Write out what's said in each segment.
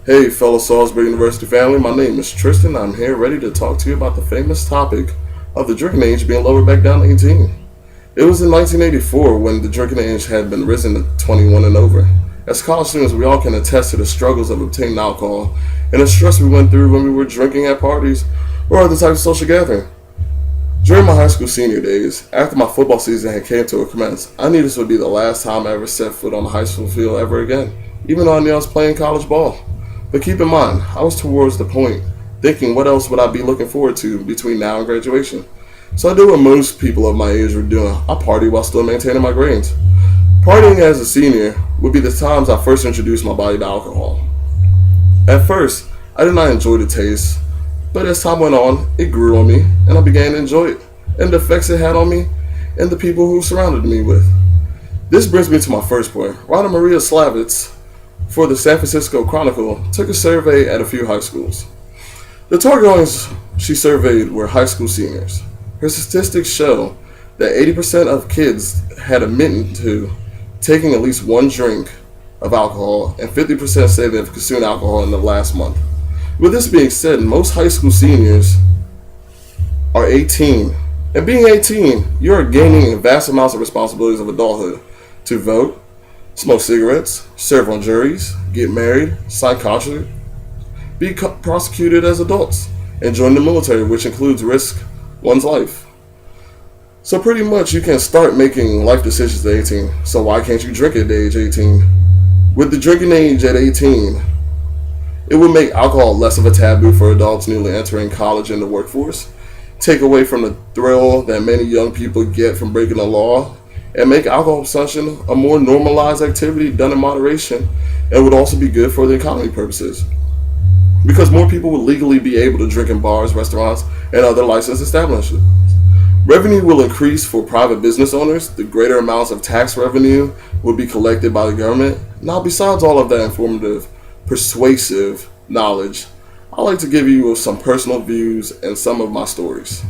Hey, fellow Salisbury University family, my name is Tristan. I'm here ready to talk to you about the famous topic of the drinking age being lowered back down to 18. It was in 1984 when the drinking age had been risen to 21 and over. As college students, we all can attest to the struggles of obtaining alcohol and the stress we went through when we were drinking at parties or other types of social gathering. During my high school senior days, after my football season had came to a commence, I knew this would be the last time I ever set foot on a high school field ever again, even though I knew I was playing college ball. But keep in mind, I was towards the point, thinking what else would I be looking forward to between now and graduation. So I did what most people of my age were doing. I partied while still maintaining my grades. Partying as a senior would be the times I first introduced my body to alcohol. At first, I did not enjoy the taste, but as time went on, it grew on me, and I began to enjoy it, and the effects it had on me, and the people who surrounded me with. This brings me to my first point. Writer Maria Slavitz, for the San Francisco Chronicle, took a survey at a few high schools. The target audience she surveyed were high school seniors. Her statistics show that 80% of kids had admitted to taking at least one drink of alcohol, and 50% say they've consumed alcohol in the last month. With this being said, most high school seniors are 18. And being 18, you are gaining vast amounts of responsibilities of adulthood to vote, smoke cigarettes, serve on juries, get married, sign contracts, be prosecuted as adults, and join the military, which includes risk one's life. So pretty much you can start making life decisions at 18. So why can't you drink at age 18? With the drinking age at 18, it would make alcohol less of a taboo for adults newly entering college and the workforce, take away from the thrill that many young people get from breaking the law, and make alcohol consumption a more normalized activity done in moderation, and would also be good for the economy purposes. Because more people would legally be able to drink in bars, restaurants, and other licensed establishments. Revenue will increase for private business owners. The greater amounts of tax revenue will be collected by the government. Now, besides all of that informative, persuasive knowledge, I like to give you some personal views and some of my stories.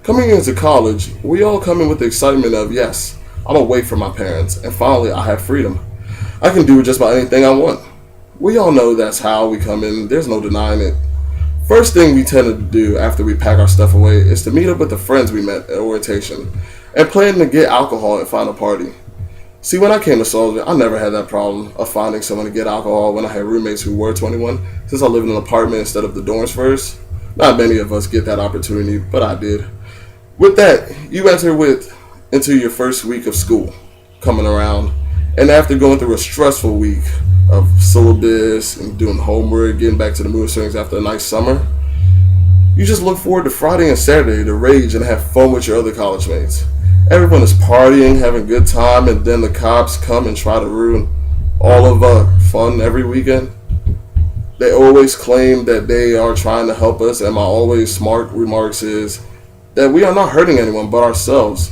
Coming into college, we all come in with the excitement of, yes, I'm away from my parents, and finally I have freedom. I can do just about anything I want. We all know that's how we come in, there's no denying it. First thing we tend to do after we pack our stuff away is to meet up with the friends we met at orientation and plan to get alcohol and find a party. See, when I came to Salisbury, I never had that problem of finding someone to get alcohol when I had roommates who were 21, since I lived in an apartment instead of the dorms first. Not many of us get that opportunity, but I did. With that, you enter into your first week of school coming around, and after going through a stressful week of syllabus and doing homework, getting back to the mood swings after a nice summer, you just look forward to Friday and Saturday to rage and have fun with your other college mates. Everyone is partying, having a good time, and then the cops come and try to ruin all of our fun every weekend. They always claim that they are trying to help us, and my always smart remarks is that we are not hurting anyone but ourselves.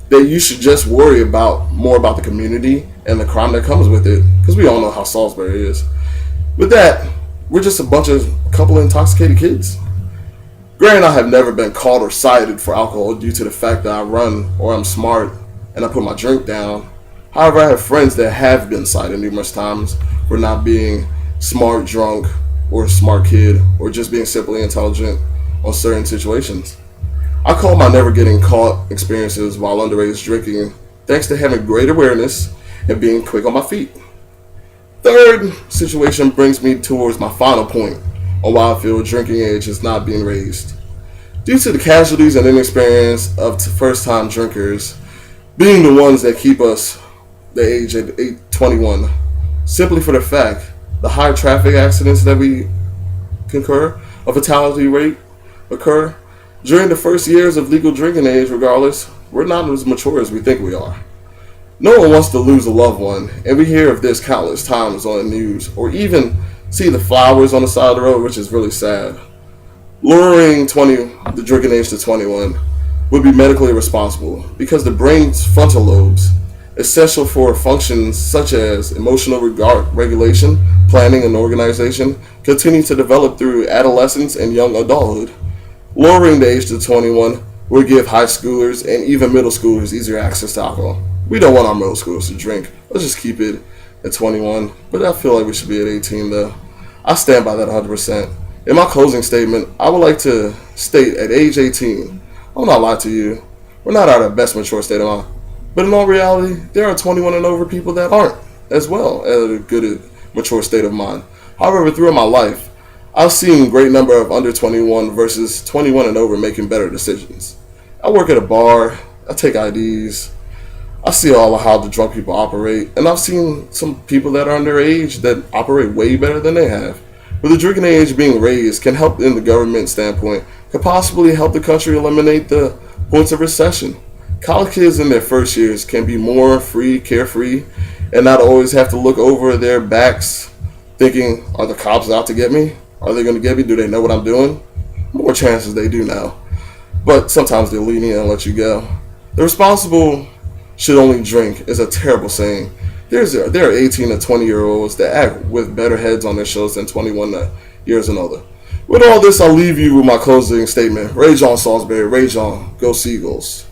That you should just worry more about the community and the crime that comes with it, because we all know how Salisbury is. With that, we're just a couple of intoxicated kids. Granted, I have never been caught or cited for alcohol due to the fact that I run or I'm smart and I put my drink down. However, I have friends that have been cited numerous times for not being smart drunk or a smart kid or just being simply intelligent on certain situations. I call my never getting caught experiences while underage drinking thanks to having great awareness and being quick on my feet. Third situation brings me towards my final point on why I feel drinking age is not being raised. Due to the casualties and inexperience of first-time drinkers being the ones that keep us the age at 21, simply for the fact the high traffic accidents that we concur, a fatality rate occur, during the first years of legal drinking age regardless, we're not as mature as we think we are. No one wants to lose a loved one, and we hear of this countless times on the news, or even see the flowers on the side of the road, which is really sad. Lowering the drinking age to 21 would be medically irresponsible because the brain's frontal lobes, essential for functions such as emotional regulation, planning, and organization, continue to develop through adolescence and young adulthood. Lowering the age to 21 would give high schoolers and even middle schoolers easier access to alcohol. We don't want our middle schoolers to drink. Let's just keep it at 21, but I feel like we should be at 18 though. I stand by that 100%. In my closing statement, I would like to state at age 18, I will not lie to you, we're not at our best mature state of mind. But in all reality, there are 21 and over people that aren't as well at a good mature state of mind. However, throughout my life, I've seen a great number of under 21 versus 21 and over making better decisions. I work at a bar, I take IDs, I see all of how the drunk people operate, and I've seen some people that are underage that operate way better than they have. But the drinking age being raised can help in the government standpoint, could possibly help the country eliminate the points of recession. College kids in their first years can be more free, carefree, and not always have to look over their backs thinking, are the cops out to get me? Are they going to get me? Do they know what I'm doing? More chances they do now. But sometimes they're lenient and let you go. The responsible should only drink is a terrible saying. There are 18 to 20-year-olds that act with better heads on their shoulders than 21 years and older. With all this, I'll leave you with my closing statement. Rage on, Salisbury. Rage on. Go Seagulls.